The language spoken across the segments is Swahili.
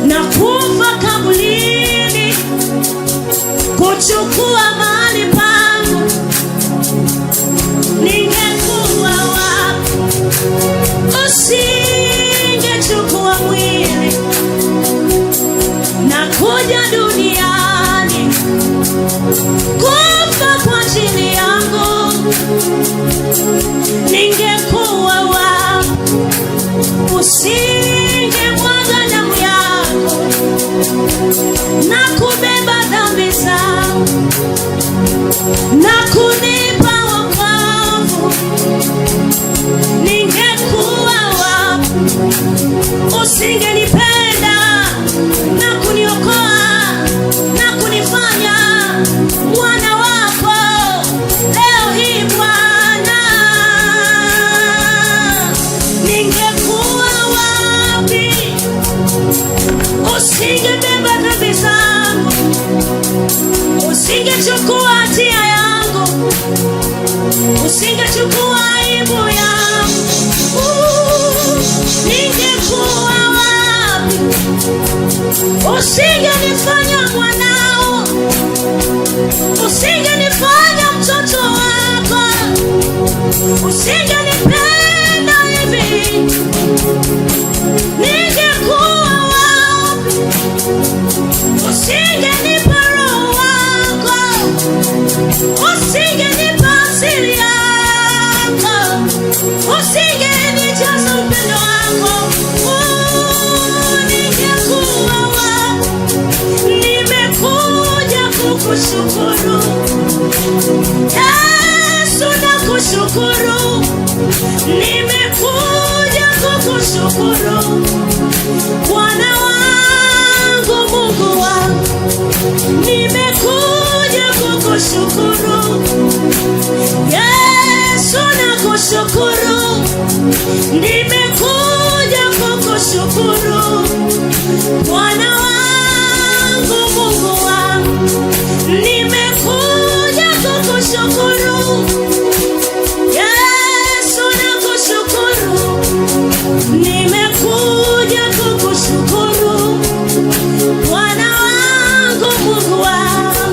na kufa kaburini kuchukua mahali pangu, ningekuwa wapi? Usingechukua mwili na kuja duniani kufa kwa ajili yangu, ningekuwa wapi? Usingemwaga damu yako na kubeba dhambi zangu na kunipa wokovu, ningekuwa wapi? Usingenipenda na kuniokoa na kunifanya mwana wako leo hii Bwana, ningekuwa wapi? Usingebeba dhambi zangu, usingechukua hatia yangu, usingechukua aibu yangu. Ningekuwa wapi? Usingenifanya mwanao, usingenifanya mtoto wako, usingenipenda hivi. Ningekuwa wapi? Usingenipa roho wako, usingenipa asili yako, usingenijaza upendo wako. Ningekuwa wapi? Nimekuja kukushukuru Yesu, nakushukuru. Nimekuja kukushukuru Bwana wangu, Mungu wangu. Nimekuja kukushukuru Yesu, nakushukuru. Nimekuja kukushukuru Bwana wangu, Mungu wangu. Nimekuja kukushukuru Yesu, nakushukuru. Nimekuja kukushukuru Bwana wangu, Mungu wangu.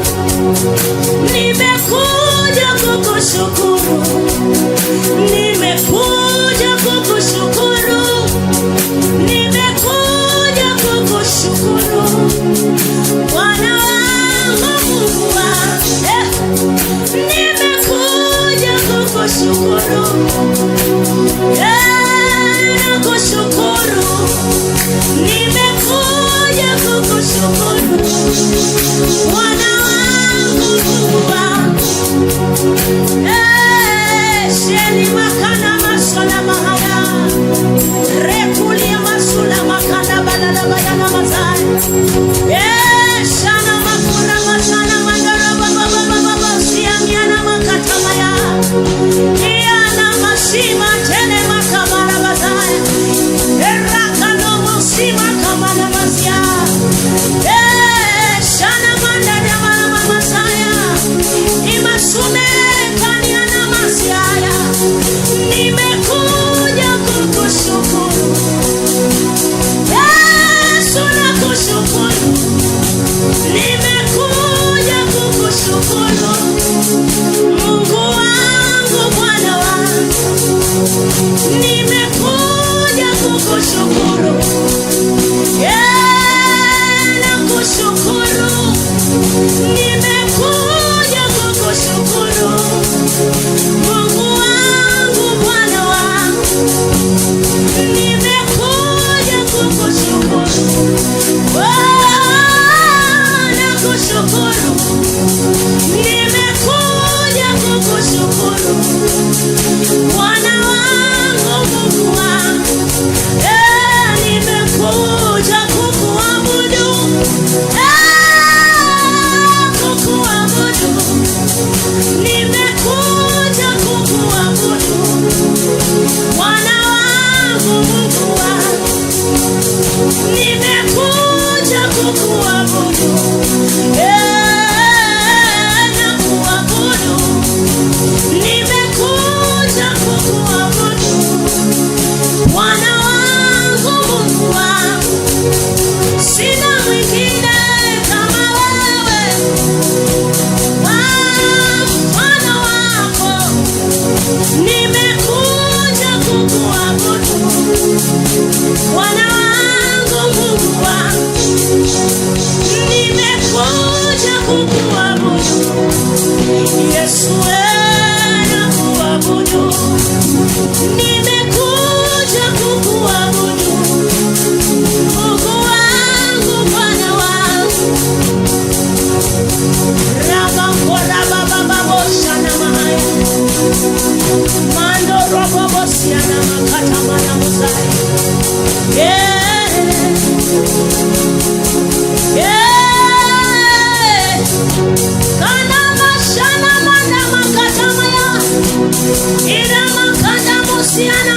Nimekuja kukushukuru, nimekuja kukushukuru, nimekuja kukushukuru Bwana wangu, Mungu wangu. Nimekuja kukushukuru, nakushukuru. Nimekuja kukushukuru Bwana wangu, Mungu wangu. Sheni makana masona mahaya rekulia masula makana balala bayana mazai. Shana makuna masana mandara baba baba baba siamiana makatamaya. Iana masima tene makamara bazai. Erakano musima kamana mazia. Shana mandara mama masaya. Imasume kaniana masiaya. Nimekuja kukushukuru Yesu, nakushukuru. Nimekuja kukushukuru Mungu wangu, Bwana wangu. Nimekuja kukushukuru nakushukuru. Nimekuja kukushukuru Mungu wangu, Bwana wangu. Nimekuja kukushukuru nakushukuru. Nimekuja kukushukuru Bwana wangu, Mungu wangu. Nimekuja kukuabudu, kukuabudu. Nimekuja kukuabudu Bwana wangu, Mungu wangu. Nimekuja kukuabudu, nakuabudu. Nimekuja kukuabudu Bwana wangu, Mungu wangu. mahusiano